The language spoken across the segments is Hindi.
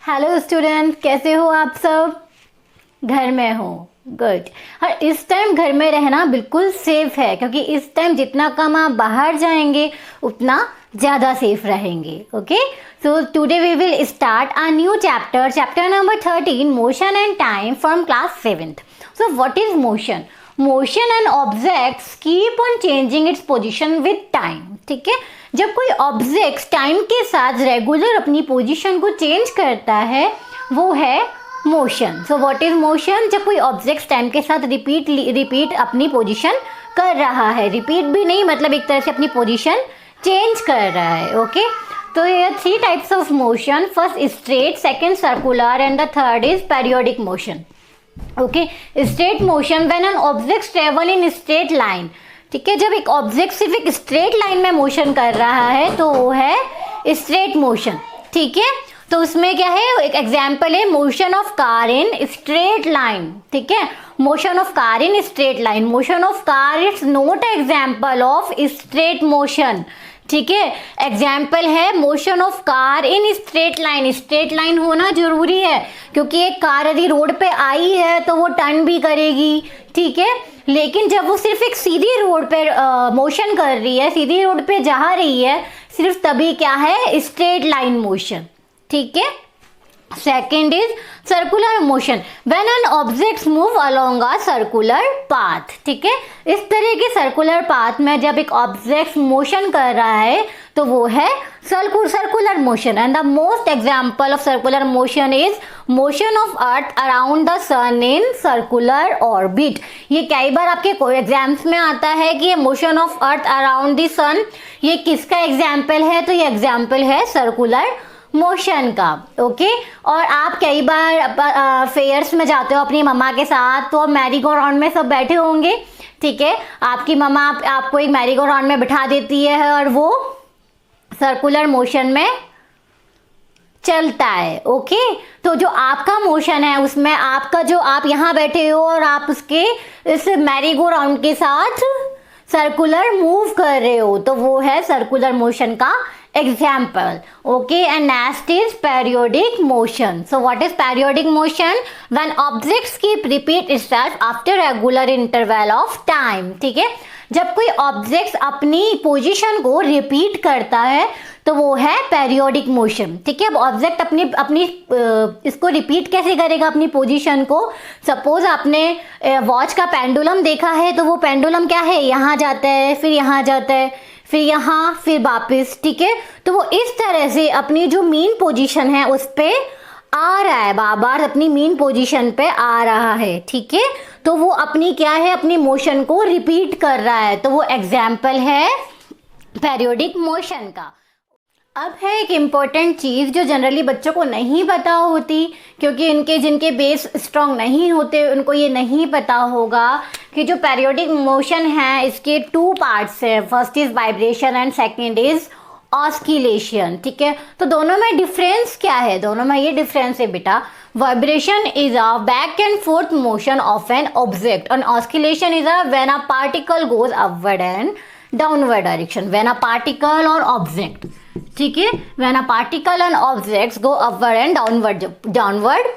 हेलो स्टूडेंट, कैसे हो आप सब? घर में हो? गुड। और इस टाइम घर में रहना बिल्कुल सेफ है, क्योंकि इस टाइम जितना कम आप बाहर जाएंगे उतना ज़्यादा सेफ रहेंगे। Okay, so today we will start a new chapter number 13, motion and time, from class 7th। So what is motion? Motion and objects keep on changing its position with time. ठीक है, जब कोई ऑब्जेक्ट टाइम के साथ रेगुलर अपनी पोजीशन को चेंज करता है वो है motion. So what is motion? जब कोई ऑब्जेक्ट टाइम के साथ रिपीट अपनी पोजीशन कर रहा है, रिपीट भी नहीं मतलब एक तरह से अपनी पोजीशन चेंज कर रहा है। ओके, तो ये 3 types of motion, first straight, second circular and the third is periodic motion. Okay, straight motion when an object travel in straight line. ठीक है, जब एक ऑब्जेक्ट सिर्फ एक स्ट्रेट लाइन में मोशन कर रहा है तो वो है स्ट्रेट मोशन। ठीक है, तो उसमें क्या है, एक एग्जांपल है motion of car in straight line. ठीक है, motion of car in straight line, motion of car is not example of straight motion. ठीक है, एग्जाम्पल है motion of car in straight line. Straight line होना जरूरी है, क्योंकि एक कार यदि रोड पे आई है तो वो टर्न भी करेगी। ठीक है, लेकिन जब वो सिर्फ एक सीधी रोड पे मोशन कर रही है, सीधी रोड पे जा रही है, सिर्फ तभी क्या है, स्ट्रेट लाइन मोशन। ठीक है, second is circular motion when an object move along a circular path. ठीक है, इस तरह के सर्कुलर पाथ में जब एक ऑब्जेक्ट मोशन कर रहा है तो वो है circular motion. And the most example of circular motion is motion of earth around the sun in circular orbit. ये कई बार आपके एग्जाम्स में आता है कि ये motion of earth around the sun, ये किसका एग्जाम्पल है? तो ये एग्जाम्पल है सर्कुलर मोशन का। ओके, और आप कई बार फेयर्स में जाते हो अपनी मम्मा के साथ, तो मैरी गो राउंड में सब बैठे होंगे। ठीक है, आपकी मम्मा आपको एक मैरी गो राउंड में बिठा देती है और वो सर्कुलर मोशन में चलता है। ओके, तो जो आपका मोशन है उसमें आपका जो आप यहाँ बैठे हो और आप उसके इस मैरी गो राउंड के साथ सर्कुलर मूव कर रहे हो, तो वो है सर्कुलर मोशन का example. Okay, and next is periodic motion. So what is periodic motion? When objects keep repeat itself after regular interval of time. ठीक है, जब कोई ऑब्जेक्ट अपनी पोजीशन को रिपीट करता है तो वो है पेरियोडिक मोशन। ठीक है, अब ऑब्जेक्ट अपनी इसको रिपीट कैसे करेगा अपनी पोजीशन को? सपोज आपने वॉच का पेंडुलम देखा है, तो वो पेंडुलम क्या है, यहाँ जाता है, फिर यहाँ जाता है, फिर यहाँ, फिर वापस। ठीक है, तो वो इस तरह से अपनी जो मीन पोजीशन है उस पे आ रहा है, बार बार अपनी मीन पोजीशन पे आ रहा है। ठीक है, तो वो अपनी क्या है, अपनी मोशन को रिपीट कर रहा है, तो वो एग्जाम्पल है पेरियोडिक मोशन का। अब है एक इम्पॉर्टेंट चीज़ जो जनरली बच्चों को नहीं पता होती, क्योंकि जिनके बेस स्ट्रॉन्ग नहीं होते उनको ये नहीं पता होगा कि जो पेरियोडिक मोशन है इसके 2 पार्ट्स हैं। First is vibration and second is oscillation. ठीक है, तो दोनों में डिफरेंस क्या है? दोनों में ये डिफरेंस है बेटा, vibration is a back and fourth motion of an object and oscillation is a when a particle goes upward and downward direction. When a particle और ऑब्जेक्ट, ठीक है, when a particle and objects go upward and downward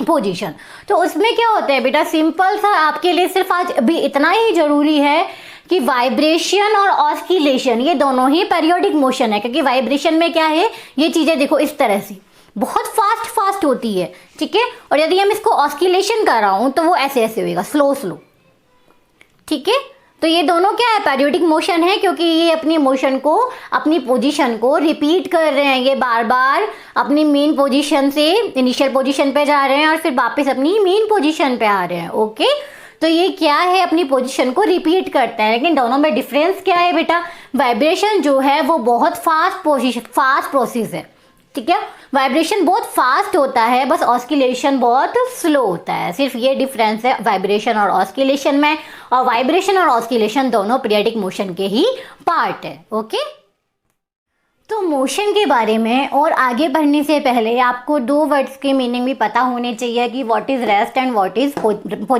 position. तो उसमें क्या होता है बेटा, सिंपल सा आपके लिए सिर्फ आज भी इतना ही जरूरी है कि वाइब्रेशन और ऑस्किलेशन ये दोनों ही पेरियोडिक मोशन है। क्योंकि वाइब्रेशन में क्या है, ये चीजें देखो इस तरह से बहुत फास्ट होती है। ठीक है, और यदि हम इसको ऑस्किलेशन कर रहा हूं तो वो ऐसे होएगा, स्लो। ठीक है, तो ये दोनों क्या है, पेरियोडिक मोशन है, क्योंकि ये अपनी मोशन को, अपनी पोजीशन को रिपीट कर रहे हैं। ये बार बार अपनी मेन पोजीशन से इनिशियल पोजीशन पे जा रहे हैं और फिर वापस अपनी मेन पोजीशन पे आ रहे हैं। ओके, तो ये क्या है, अपनी पोजीशन को रिपीट करते हैं। लेकिन दोनों में डिफरेंस क्या है बेटा, वाइब्रेशन जो है वो बहुत फास्ट प्रोसेस है। ठीक है, वाइब्रेशन बहुत फास्ट होता है, बस ऑस्किलेशन बहुत स्लो होता है। सिर्फ ये डिफरेंस है वाइब्रेशन और ऑस्किलेशन में, और वाइब्रेशन और ऑस्किलेशन दोनों पीरियोडिक मोशन के ही पार्ट है। ओके, तो मोशन के बारे में और आगे बढ़ने से पहले आपको दो वर्ड्स के मीनिंग भी पता होने चाहिए कि what is rest and what is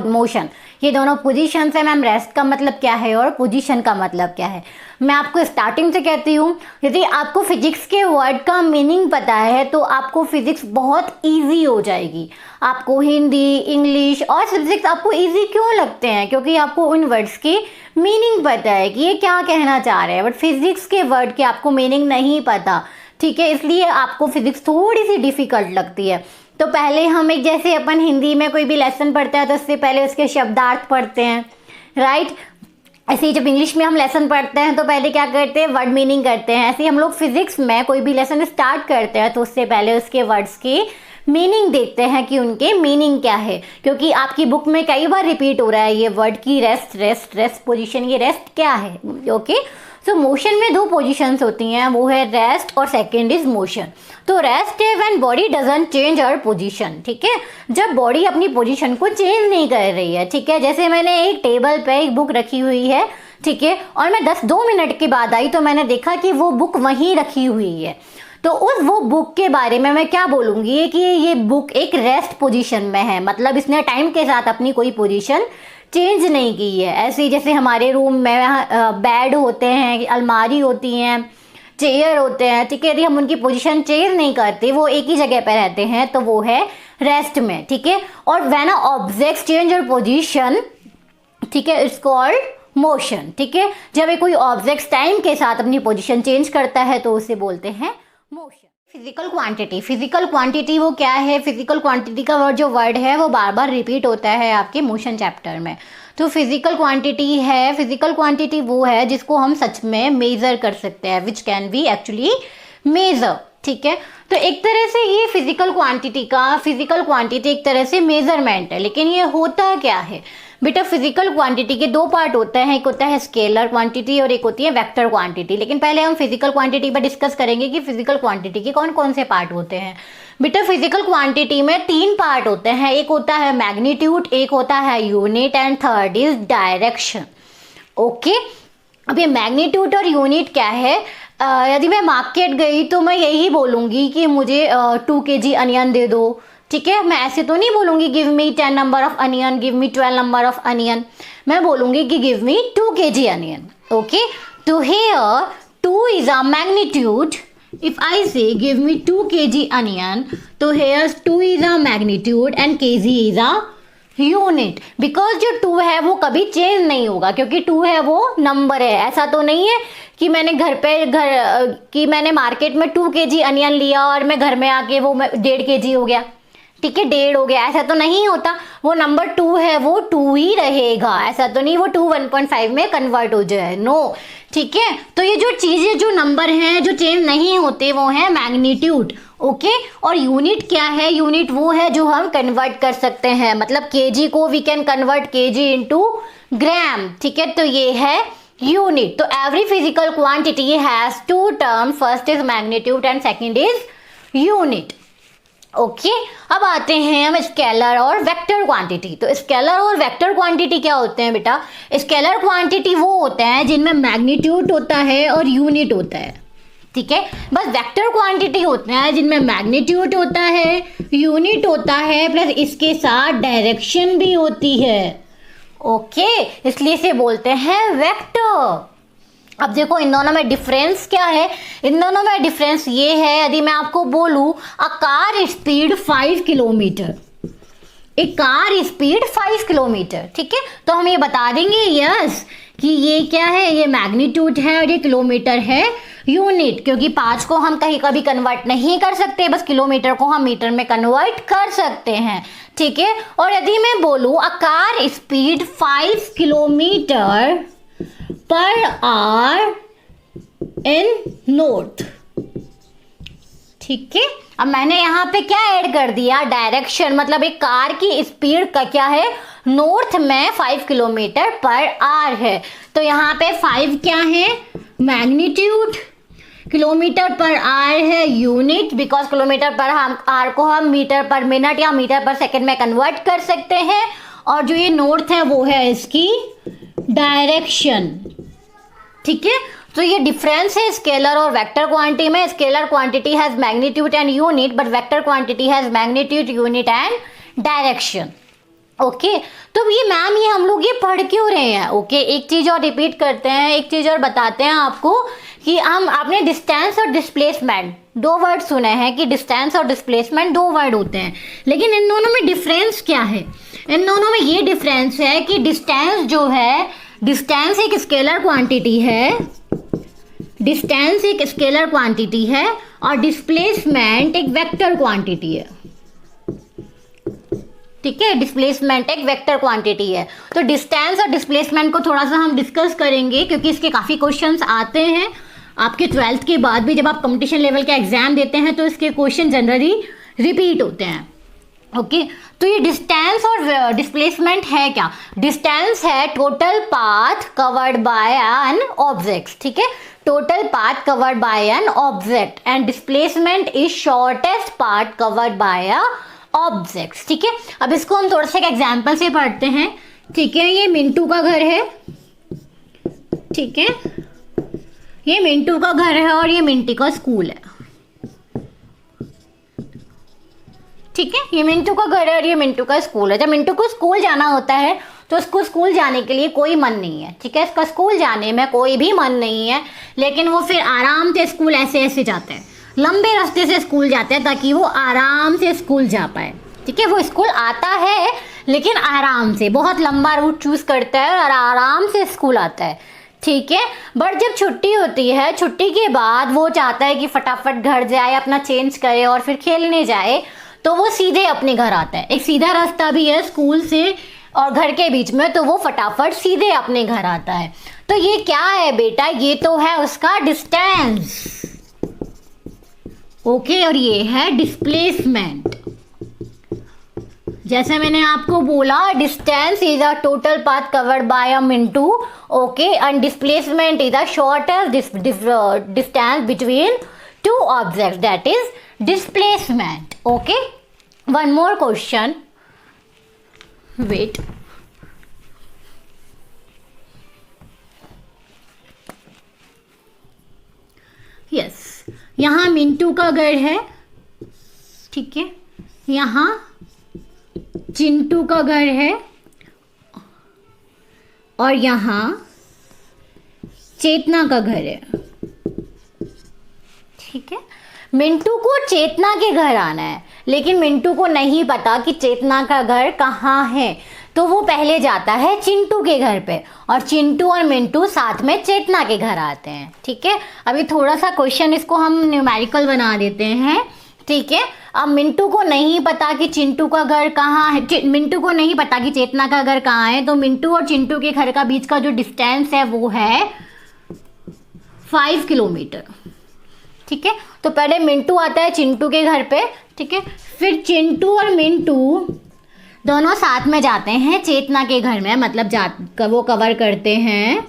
motion. ये दोनों पोजीशन है मैम, रेस्ट का मतलब क्या है और पोजीशन का मतलब क्या है। मैं आपको स्टार्टिंग से कहती हूँ, यदि आपको फिजिक्स के वर्ड का मीनिंग पता है तो आपको फिजिक्स बहुत ईजी हो जाएगी। आपको हिंदी, इंग्लिश और सब्जेक्ट आपको ईजी क्यों लगते हैं? क्योंकि आपको उन वर्ड्स की मीनिंग पता है कि ये क्या कहना चाह रहे हैं। बट फिजिक्स के वर्ड के आपको मीनिंग नहीं पता, ठीक है, इसलिए आपको फिजिक्स थोड़ी सी डिफिकल्ट लगती है। तो पहले हम एक, जैसे अपन हिंदी में कोई भी लेसन पढ़ते हैं तो उससे पहले उसके शब्दार्थ पढ़ते हैं, राइट। ऐसे ही जब इंग्लिश में हम लेसन पढ़ते हैं तो पहले क्या करते हैं, वर्ड मीनिंग करते हैं। ऐसे ही हम लोग फिजिक्स में कोई भी लेसन स्टार्ट करते हैं तो उससे पहले उसके वर्ड्स की मीनिंग देखते हैं कि उनके मीनिंग क्या है। क्योंकि आपकी बुक में कई बार रिपीट हो रहा है ये वर्ड की रेस्ट रेस्ट रेस्ट पोजीशन। ये रेस्ट क्या है? ओके, सो मोशन में दो पोजीशंस होती हैं, वो है रेस्ट और सेकंड इज मोशन। तो रेस्ट है when body doesn't change her position, ठीक है, जब बॉडी अपनी पोजीशन को चेंज नहीं कर रही है, ठीक है। जैसे मैंने एक टेबल पे एक बुक रखी हुई है, ठीक है, और मैं 10-2 मिनट के बाद आई तो मैंने देखा कि वो बुक वहीं रखी हुई है, तो उस वो बुक के बारे में मैं क्या बोलूँगी कि ये बुक एक रेस्ट पोजीशन में है, मतलब इसने टाइम के साथ अपनी कोई पोजीशन चेंज नहीं की है। ऐसे ही जैसे हमारे रूम में बेड होते हैं, अलमारी होती हैं, चेयर होते हैं, ठीक है, यदि हम उनकी पोजीशन चेंज नहीं करते, वो एक ही जगह पर रहते हैं, तो वो है रेस्ट में, ठीक है। और when a object change your position, ठीक है, इट्स कॉल्ड मोशन, ठीक है। जब ये कोई ऑब्जेक्ट टाइम के साथ अपनी पोजीशन चेंज करता है तो उसे बोलते हैं motion. Physical quantity, physical quantity वो क्या है? फिजिकल क्वांटिटी का जो वर्ड है वो बार बार रिपीट होता है आपके मोशन चैप्टर में। तो फिजिकल क्वांटिटी है, फिजिकल क्वांटिटी वो है जिसको हम सच में मेजर कर सकते हैं, which can be actually measure, ठीक है। तो एक तरह से ये फिजिकल क्वांटिटी एक तरह से मेजरमेंट है। लेकिन ये होता क्या है बेटा? फिजिकल क्वांटिटी के दो पार्ट होते हैं, एक होता है स्केलर क्वांटिटी और एक होती है वेक्टर क्वांटिटी। लेकिन पहले हम फिजिकल क्वांटिटी पर डिस्कस करेंगे कि फिजिकल क्वांटिटी के कौन कौन से पार्ट होते हैं। बेटा फिजिकल क्वांटिटी में 3 पार्ट होते हैं, एक होता है मैग्नीट्यूड, एक होता है unit and third is direction. Okay, अब ये मैग्नीट्यूड और यूनिट क्या है? यदि मैं मार्केट गई तो मैं यही बोलूँगी कि मुझे 2 kg अनियन दे दो, ठीक है। मैं ऐसे तो नहीं बोलूँगी give me 10 number of onion, give me 12 number of onion. मैं बोलूँगी कि give me 2 kg onion. Okay, तो here 2 is a magnitude. If I say give me 2 kg onion, तो here 2 is a magnitude and kg is a unit. Because जो 2 है वो कभी चेंज नहीं होगा, क्योंकि 2 है वो नंबर है। ऐसा तो नहीं है कि मैंने मैंने मार्केट में 2 kg अनियन लिया और मैं घर में आके वो 1.5 kg हो गया, ठीक है, 1.5 हो गया, ऐसा तो नहीं होता। वो नंबर 2 है वो 2 ही रहेगा, ऐसा तो नहीं वो 2 1.5 में कन्वर्ट हो जाए, नो, ठीक है। तो ये जो चीज़ें, जो नंबर हैं जो चेंज नहीं होते, वो है मैग्नीट्यूड। ओके, और यूनिट क्या है? यूनिट वो है जो हम कन्वर्ट कर सकते हैं, मतलब केजी को we can convert KG into gram, ठीक है, तो ये है यूनिट। तो every physical quantity has 2 term, first is magnitude and second is unit. Okay, अब आते हैं हम स्केलर और वेक्टर क्वांटिटी। तो स्केलर और वेक्टर क्वांटिटी क्या होते हैं बेटा? स्केलर क्वांटिटी वो होते हैं जिनमें मैग्नीट्यूड होता है और यूनिट होता है, ठीक है। बस वेक्टर क्वांटिटी होते हैं जिनमें मैग्नीट्यूड होता है, यूनिट होता है, प्लस इसके साथ डायरेक्शन भी होती है। ओके, इसलिए इसे बोलते हैं वेक्टर। अब देखो इन दोनों में डिफरेंस क्या है? इन दोनों में डिफरेंस ये है, यदि मैं आपको बोलूं अ कार स्पीड 5 किलोमीटर, एक कार स्पीड 5 किलोमीटर, ठीक है, तो हम ये बता देंगे यस कि ये क्या है, ये मैग्नीट्यूड है और ये किलोमीटर है यूनिट, क्योंकि 5 को हम कहीं कभी कन्वर्ट नहीं कर सकते, बस किलोमीटर को हम मीटर में कन्वर्ट कर सकते हैं, ठीक है। और यदि मैं बोलूं a car speed 5 kilometre per our in north, ठीक है। अब मैंने यहाँ पे क्या ऐड कर दिया? डायरेक्शन, मतलब एक कार की स्पीड का क्या है? नॉर्थ में 5 किलोमीटर पर आवर है, तो यहाँ पे 5 क्या है? मैग्नीट्यूड, किलोमीटर पर आवर है यूनिट, बिकॉज किलोमीटर पर हम आर को हम मीटर पर मिनट या मीटर पर सेकंड में कन्वर्ट कर सकते हैं, और जो ये नॉर्थ है वो है इसकी डायरेक्शन, ठीक है। तो ये डिफरेंस है स्केलर और वेक्टर क्वांटिटी में. Scalar quantity has magnitude and unit, but vector quantity has magnitude, unit and direction. Okay तो ये मैम ये हम लोग ये पढ़ क्यों रहे हैं? ओके एक चीज और रिपीट करते हैं, एक चीज और बताते हैं आपको कि आपने डिस्टेंस और डिस्प्लेसमेंट दो वर्ड सुने हैं कि डिस्टेंस और डिस्प्लेसमेंट दो वर्ड होते हैं, लेकिन इन दोनों में डिफरेंस क्या है? इन दोनों में ये डिफरेंस है कि डिस्टेंस जो है, डिस्टेंस एक स्केलर क्वांटिटी है, डिस्टेंस एक स्केलर क्वांटिटी है और डिस्प्लेसमेंट एक वेक्टर क्वांटिटी है. ठीक है, डिस्प्लेसमेंट एक वेक्टर क्वांटिटी है. तो डिस्टेंस और डिस्प्लेसमेंट को थोड़ा सा हम डिस्कस करेंगे क्योंकि इसके काफ़ी क्वेश्चंस आते हैं आपके 12th के बाद भी. जब आप कंपटीशन लेवल का एग्जाम देते हैं तो इसके क्वेश्चन जनरली रिपीट होते हैं. ओके तो ये डिस्टेंस और डिस्प्लेसमेंट है क्या? डिस्टेंस है total path covered bye an object. ठीक है, total path covered bye an object and displacement is shortest path covered by a object. ठीक है, अब इसको हम थोड़ा सा एक एग्जाम्पल से पढ़ते हैं. ठीक है, ये मिंटू का घर है. ठीक है, ये मिंटू का घर है और ये मिंटी का स्कूल है. ठीक है, ये मिंटू का घर है और ये मिंटू का स्कूल है. जब मिंटू को स्कूल जाना होता है तो उसको स्कूल जाने के लिए कोई मन नहीं है. ठीक है, इसका स्कूल जाने में कोई भी मन नहीं है, लेकिन वो फिर आराम से स्कूल ऐसे ऐसे जाता है, लंबे रास्ते से स्कूल जाते हैं ताकि वो आराम से स्कूल जा पाए. ठीक है, वो स्कूल आता है लेकिन आराम से, बहुत लंबा रूट चूज करता है और आराम से स्कूल आता है. ठीक है, बट जब छुट्टी होती है, छुट्टी के बाद वो चाहता है कि फटाफट घर जाए, अपना चेंज करे और फिर खेलने जाए, तो वो सीधे अपने घर आता है. एक सीधा रास्ता भी है स्कूल से और घर के बीच में, तो वो फटाफट सीधे अपने घर आता है. तो ये क्या है बेटा? ये तो है उसका डिस्टेंस. ओके और ये है डिस्प्लेसमेंट. जैसे मैंने आपको बोला, distance is a total path covered by a Mintu. Okay and displacement is a shortest distance between two objects, that is displacement. Okay one more question, wait. Yes, यहाँ मिंटू का घर है. ठीक है, यहाँ चिंटू का घर है और यहाँ चेतना का घर है. ठीक है, मिंटू को चेतना के घर आना है, लेकिन मिंटू को नहीं पता कि चेतना का घर कहाँ है, तो वो पहले जाता है चिंटू के घर पे और चिंटू और मिंटू साथ में चेतना के घर आते हैं. ठीक है, अभी थोड़ा सा क्वेश्चन इसको हम न्यूमेरिकल बना देते हैं. ठीक है, अब मिंटू को नहीं पता कि चिंटू का घर कहाँ है, मिंटू को नहीं पता कि चेतना का घर कहाँ है, तो मिंटू और चिंटू के घर का बीच का जो डिस्टेंस है वो है 5 किलोमीटर. ठीक है, तो पहले मिंटू आता है चिंटू के घर पे. ठीक है, फिर चिंटू और मिंटू दोनों साथ में जाते हैं चेतना के घर में, मतलब वो कवर करते हैं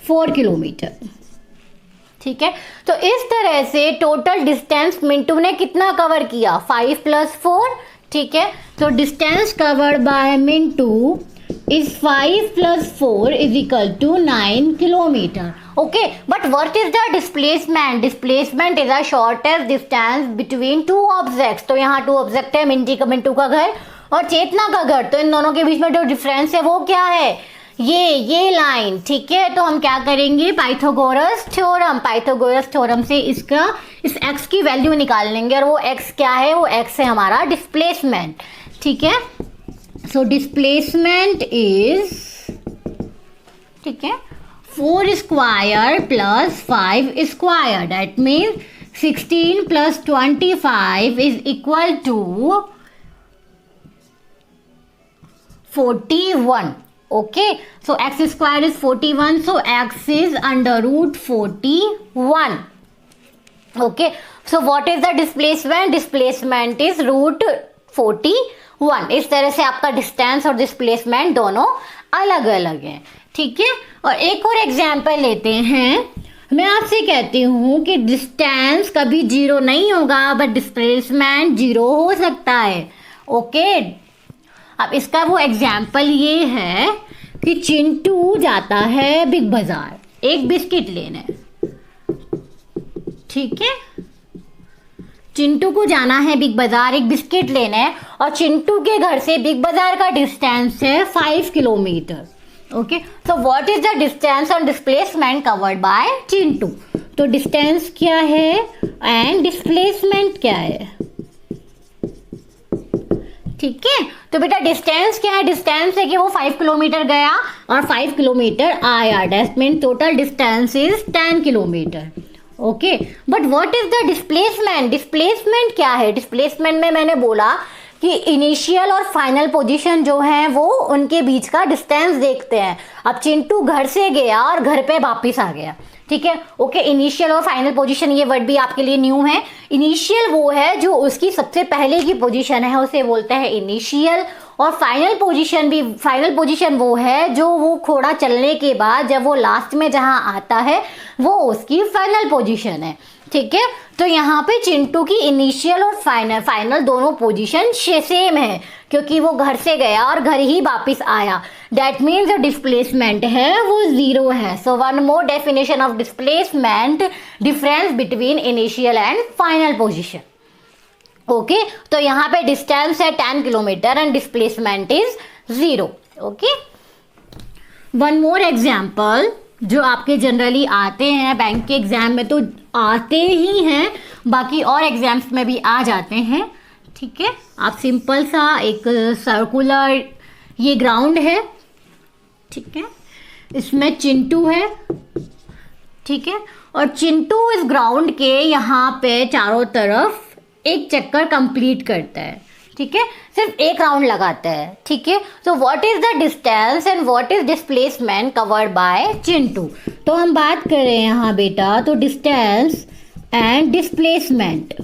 4 किलोमीटर. ठीक है, तो इस तरह से टोटल डिस्टेंस मिंटू ने कितना कवर किया? 5 + 4. ठीक है, तो distance covered bye Mintu is 5 + 4 = 9 kilometer. Okay, but what is the displacement? Displacement is the shortest distance between two objects. तो यहाँ 2 ऑब्जेक्ट है, मिंटू का घर और चेतना का घर. तो इन दोनों के बीच में जो डिफरेंस है वो क्या है? ये लाइन. ठीक है, तो हम क्या करेंगे? पाइथागोरस थ्योरम से इस x की वैल्यू निकाल लेंगे और वो x क्या है? वो x है हमारा डिस्प्लेसमेंट. ठीक है, so displacement is, ठीक है, 4 square plus 5 square, that means 16 plus 25 is equal to 41. Okay, so x square is 41, so x is under root 41. Okay, so what is the displacement? Displacement is root 41. इस तरह से आपका डिस्टेंस और डिस्प्लेसमेंट दोनों अलग अलग हैं. ठीक है, और एक और एग्जाम्पल लेते हैं. मैं आपसे कहती हूँ कि डिस्टेंस कभी 0 नहीं होगा, बट डिस्प्लेसमेंट 0 हो सकता है. ओके, अब इसका वो एग्जाम्पल ये है कि चिंटू जाता है बिग बाजार एक बिस्किट लेने, ठीक है। चिंटू को जाना है बिग बाजार एक बिस्किट लेने और चिंटू के घर से बिग बाजार का डिस्टेंस है 5 kilometre. Okay, so what is the distance and displacement covered by Chintu. तो डिस्टेंस क्या है एंड डिस्प्लेसमेंट क्या है, ठीक है। तो बेटा डिस्टेंस क्या है, डिस्टेंस है कि वो 5 किलोमीटर गया और 5 किलोमीटर आया, that mean total distance is 10 kilometre. Okay, but what is the displacement, displacement क्या है। डिस्प्लेसमेंट में मैंने बोला कि इनिशियल और फाइनल पोजीशन जो है वो उनके बीच का डिस्टेंस देखते हैं। अब चिंटू घर से गया और घर पे वापस आ गया, ठीक है। ओके, इनिशियल और फाइनल पोजीशन ये वर्ड भी आपके लिए न्यू है। इनिशियल वो है जो उसकी सबसे पहले की पोजीशन है, उसे बोलते हैं इनिशियल। और फाइनल पोजीशन वो है जो वो घोड़ा चलने के बाद जब वो लास्ट में जहां आता है वो उसकी फाइनल पोजीशन है, ठीक है। तो यहाँ पे चिंटू की इनिशियल और फाइनल दोनों पोजीशन सेम है क्योंकि वो घर से गया और घर ही वापस आया। दैट मीन्स जो डिस्प्लेसमेंट है वो 0 है। So one more definition of displacement, difference between initial and final position. Okay, तो यहाँ पे डिस्टेंस है 10 kilometre and displacement is 0। Okay, one more example जो आपके जनरली आते हैं बैंक के एग्जाम में, तो आते ही हैं, बाकी और एग्जाम्स में भी आ जाते हैं, ठीक है। आप सिंपल सा एक सर्कुलर ये ग्राउंड है, ठीक है, इसमें चिंटू है, ठीक है, और चिंटू इस ग्राउंड के यहाँ पे चारों तरफ एक चक्कर कंप्लीट करता है, ठीक है, सिर्फ एक राउंड लगाता है, ठीक है। सो what is the distance and what is displacement covered by Chintu. तो हम बात करें यहाँ बेटा तो distance and displacement.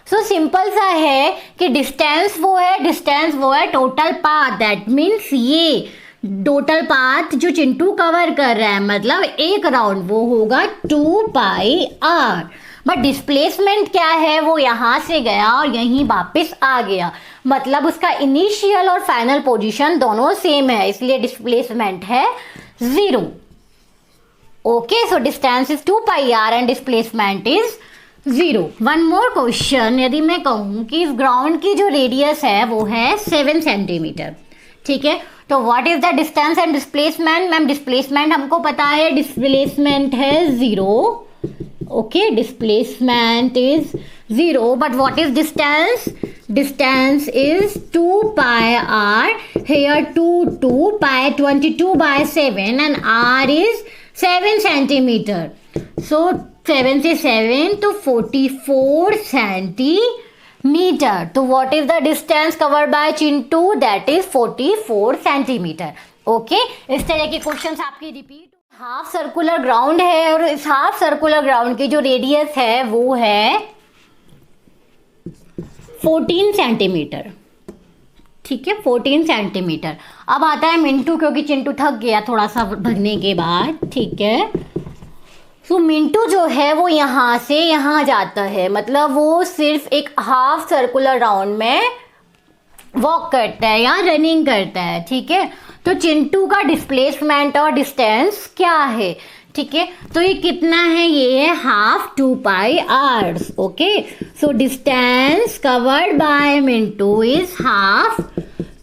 So simple सा है कि डिस्टेंस वो है टोटल पाथ, दैट मीन्स ये टोटल पाथ जो चिंटू कवर कर रहा है मतलब एक राउंड वो होगा 2 पाई r। बट डिस्प्लेसमेंट क्या है, वो यहाँ से गया और यहीं वापस आ गया, मतलब उसका इनिशियल और फाइनल पोजीशन दोनों सेम है, इसलिए डिस्प्लेसमेंट है 0। Okay, so distance is 2 pi r and displacement is 0। One more question, यदि मैं कहूँ कि इस ग्राउंड की जो रेडियस है वो है 7 सेंटीमीटर, ठीक है। तो what is the distance and displacement. Ma'am displacement हमको पता है, डिस्प्लेसमेंट है 0। Okay, displacement is 0, but what is distance, distance is 2 pi r, here 2 pi 22/7 and r is 7 centimetre. So 7 से 7 तो 44 सेंटीमीटर। तो what is the distance covered by Chintu, that is 44 centimetre. Okay, इस तरह के क्वेश्चंस आपके रिपीट। हाफ सर्कुलर ग्राउंड है और इस हाफ सर्कुलर ग्राउंड की जो रेडियस है वो है 14 सेंटीमीटर, ठीक है, 14 सेंटीमीटर। अब आता है मिंटू, क्योंकि चिंटू थक गया थोड़ा सा भगने के बाद, ठीक है। तो मिंटू जो है वो यहाँ से यहाँ जाता है, मतलब वो सिर्फ एक हाफ सर्कुलर राउंड में वॉक करता है या रनिंग करता है, ठीक है। तो चिंटू का डिस्प्लेसमेंट और डिस्टेंस क्या है, ठीक है। तो ये कितना है, ये है half 2 pi r। Okay, so distance covered bye Mintu is half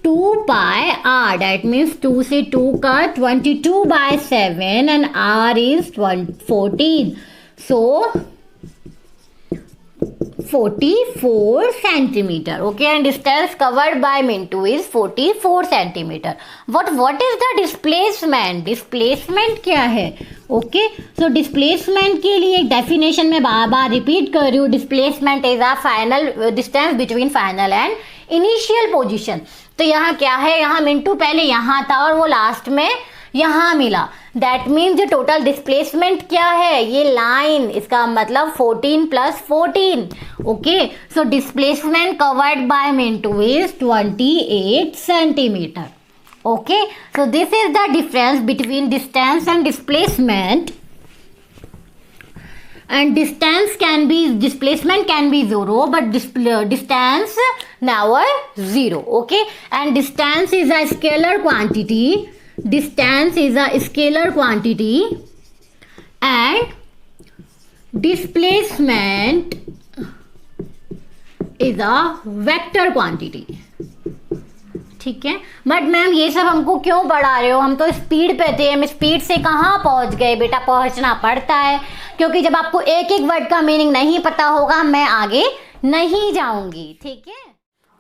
2 pi r, that means 2 से 2 का 22/7 and r is 14, so 44 centimetre. Okay, and distance covered bye Mintu is 44 centimetre. What is the displacement, displacement क्या है। ओके, सो डिस्प्लेसमेंट के लिए एक डेफिनेशन में बार बार रिपीट कर रही हूँ, displacement is a final distance between final and initial position. तो यहाँ क्या है, यहाँ मिंटू पहले यहाँ था और वो लास्ट में यहाँ मिला, दैट मीन्स जो टोटल डिस्प्लेसमेंट क्या है, ये लाइन, इसका मतलब 14 + 14। Okay, so displacement covered by Mintu is 28 centimetre. Okay, so this is the difference between distance and displacement and displacement can be 0, but distance never 0. Okay, and distance is a scalar quantity. Distance is a scalar quantity and displacement is a vector quantity. ठीक है, बट मैम ये सब हमको क्यों पढ़ा रहे हो, हम तो स्पीड पे थे, हम स्पीड से कहाँ पहुंच गए। बेटा पहुंचना पड़ता है, क्योंकि जब आपको एक एक वर्ड का मीनिंग नहीं पता होगा मैं आगे नहीं जाऊंगी। ठीक है,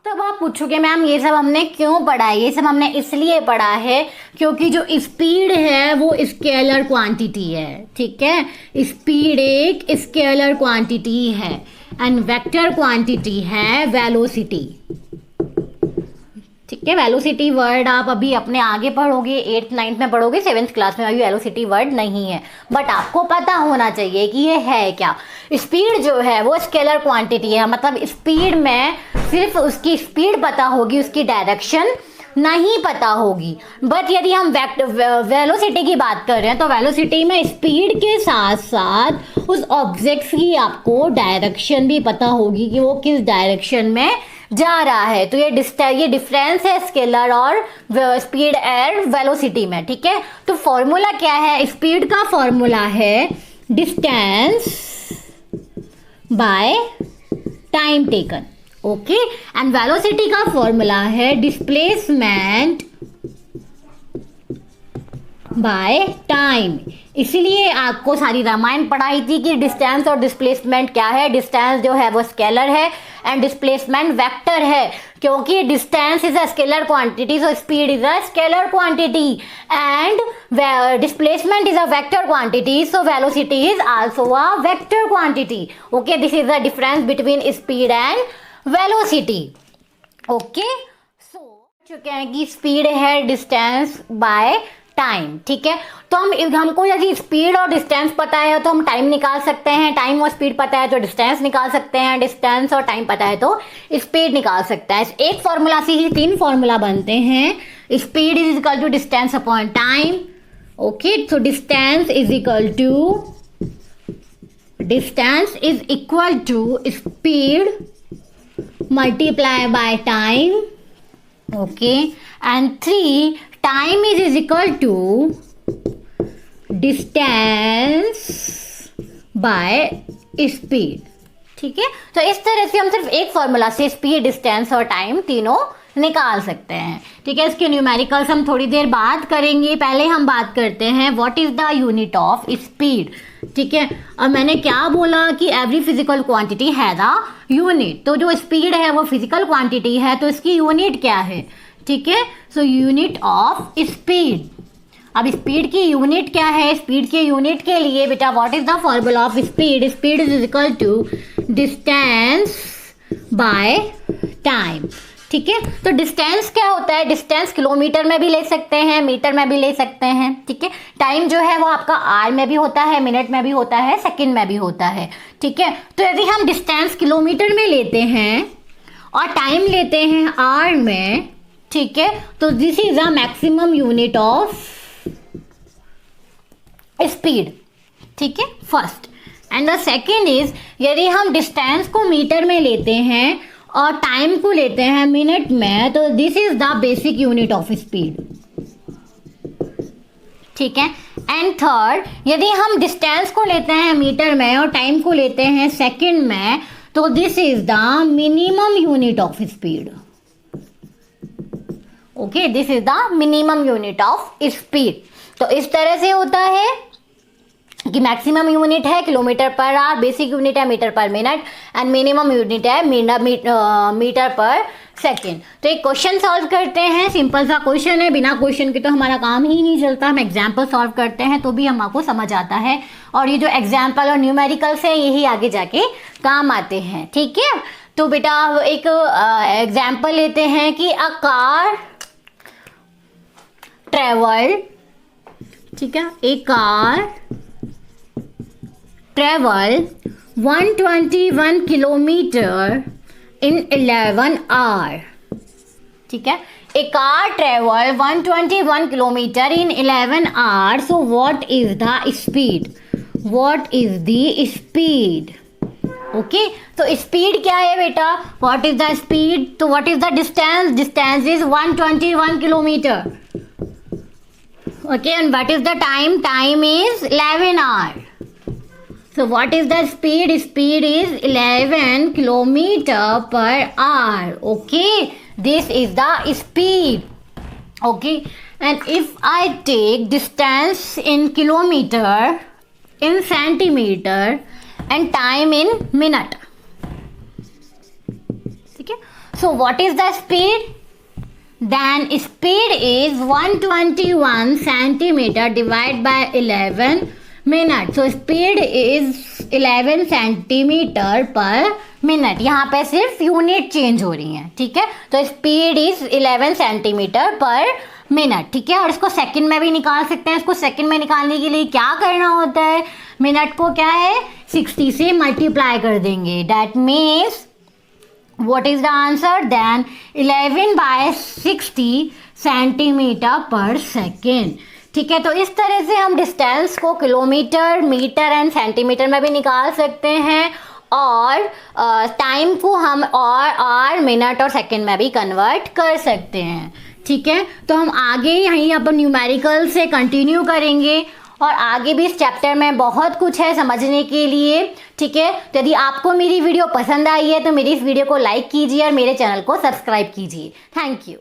तब आप पूछोगे मैम ये सब हमने क्यों पढ़ा है। ये सब हमने इसलिए पढ़ा है क्योंकि जो स्पीड है वो स्केलर क्वांटिटी है। ठीक है, स्पीड एक स्केलर क्वांटिटी है एंड वेक्टर क्वांटिटी है वेलोसिटी। ठीक है, वेलोसिटी वर्ड आप अभी अपने आगे पढ़ोगे, 8th 9th में पढ़ोगे, 7th क्लास में अभी वेलोसिटी वर्ड नहीं है, बट आपको पता होना चाहिए कि ये है क्या। स्पीड जो है वो स्केलर क्वांटिटी है, मतलब स्पीड में सिर्फ उसकी स्पीड पता होगी, उसकी डायरेक्शन नहीं पता होगी। बट यदि हम वेलोसिटी की बात कर रहे हैं तो वेलोसिटी में स्पीड के साथ साथ उस ऑब्जेक्ट की आपको डायरेक्शन भी पता होगी कि वो किस डायरेक्शन में जा रहा है। तो ये डिफरेंस है स्केलर और स्पीड एंड वेलोसिटी में। ठीक है, तो फॉर्मूला क्या है, स्पीड का फॉर्मूला है distance by time taken. Okay, and velocity का फॉर्मूला है डिस्प्लेसमेंट बाय टाइम। इसीलिए आपको सारी रामायण पढ़ाई थी कि डिस्टेंस और डिस्प्लेसमेंट क्या है। डिस्टेंस जो है वो स्केलर है एंड डिस्प्लेसमेंट वेक्टर है, क्योंकि distance is a scalar quantity, so speed is a scalar quantity and displacement is a vector quantity, so velocity is also a vector quantity. Okay, this is the difference between speed and velocity. Okay, so चुके हैं कि स्पीड है डिस्टेंस बाय टाइम। ठीक है, तो हमको यदि स्पीड और डिस्टेंस पता है तो हम टाइम निकाल सकते हैं, टाइम और स्पीड पता है तो डिस्टेंस निकाल सकते हैं, डिस्टेंस और टाइम पता है तो स्पीड निकाल सकता है। एक फॉर्मूला से ही 3 फॉर्मूला बनते हैं। Speed is equal to distance upon time. Okay, तो distance is equal to speed multiply by time. Okay, and 3 time is equal to distance by speed. ठीक है, तो इस तरह से हम सिर्फ एक फॉर्मूला से स्पीड, डिस्टेंस और टाइम तीनों निकाल सकते हैं। ठीक है, इसके न्यूमेरिकल्स हम थोड़ी देर बाद करेंगे, पहले हम बात करते हैं what is the unit of speed. ठीक है, और मैंने क्या बोला कि every physical quantity has a unit. तो जो स्पीड है वो फिजिकल क्वांटिटी है, तो इसकी यूनिट क्या है। ठीक है, सो यूनिट ऑफ स्पीड। अब स्पीड की यूनिट क्या है, स्पीड के यूनिट के लिए बेटा what is the formula of speed. Speed is equal to distance by time. ठीक है, तो डिस्टेंस क्या होता है, डिस्टेंस किलोमीटर में भी ले सकते हैं, मीटर में भी ले सकते हैं। ठीक है, टाइम जो है वो आपका आर में भी होता है, मिनट में भी होता है, सेकंड में भी होता है। ठीक है, तो यदि हम डिस्टेंस किलोमीटर में लेते हैं और टाइम लेते हैं आर में, ठीक है, तो this is a maximum unit of speed. ठीक है, first and the second is यदि हम डिस्टेंस को मीटर में लेते हैं और टाइम को लेते हैं मिनट में, तो this is the basic unit of speed. ठीक है, एंड थर्ड यदि हम डिस्टेंस को लेते हैं मीटर में और टाइम को लेते हैं सेकंड में, तो this is the minimum unit of speed. Okay, this is the minimum unit of speed. तो इस तरह से होता है कि मैक्सिमम यूनिट है kilometre per hour, basic unit है metre per minute and minimum unit है मीटर पर सेकेंड। तो एक क्वेश्चन सॉल्व करते हैं, सिंपल सा क्वेश्चन है, बिना क्वेश्चन के तो हमारा काम ही नहीं चलता। हम एग्जाम्पल सॉल्व करते हैं तो भी हमको समझ आता है, और ये जो एग्जाम्पल और न्यूमेरिकल्स हैं यही आगे जाके काम आते हैं। ठीक है, तो बेटा एक एग्जाम्पल लेते हैं कि अ कार ट्रेवल, ठीक है, a car travel 121 kilometre in 11 hour. ठीक है, a car travel 121 kilometre in 11 hour, so what is the speed. What is the speed. Okay, तो स्पीड क्या है बेटा, व्हाट इज द स्पीड। तो what is the distance, distance is 121 kilometre. Okay, and what is the time, time is 11 hour. So what is the speed? Speed is 11 kilometer per hour. Okay, this is the speed. Okay, and if I take distance in kilometer, in centimeter, and time in minute. Okay, so what is the speed? Then speed is 121 centimeter divided by 11 minute. So speed is 11 centimetre पर मिनट। यहाँ पे सिर्फ यूनिट चेंज हो रही हैं, ठीक है। तो स्पीड इज 11 सेंटीमीटर पर मिनट, ठीक है। और इसको सेकंड में भी निकाल सकते हैं। इसको सेकंड में निकालने के लिए क्या करना होता है, मिनट को क्या है 60 से मल्टीप्लाई कर देंगे। That means what is the answer, then 11/60 centimetre per second, ठीक है। तो इस तरह से हम डिस्टेंस को किलोमीटर, मीटर एंड सेंटीमीटर में भी निकाल सकते हैं और टाइम को हम और आवर, मिनट और सेकंड में भी कन्वर्ट कर सकते हैं, ठीक है। तो हम आगे यहीं अपन न्यूमेरिकल से कंटिन्यू करेंगे और आगे भी इस चैप्टर में बहुत कुछ है समझने के लिए, ठीक है। तो यदि आपको मेरी वीडियो पसंद आई है तो मेरी इस वीडियो को लाइक कीजिए और मेरे चैनल को सब्सक्राइब कीजिए। Thank you.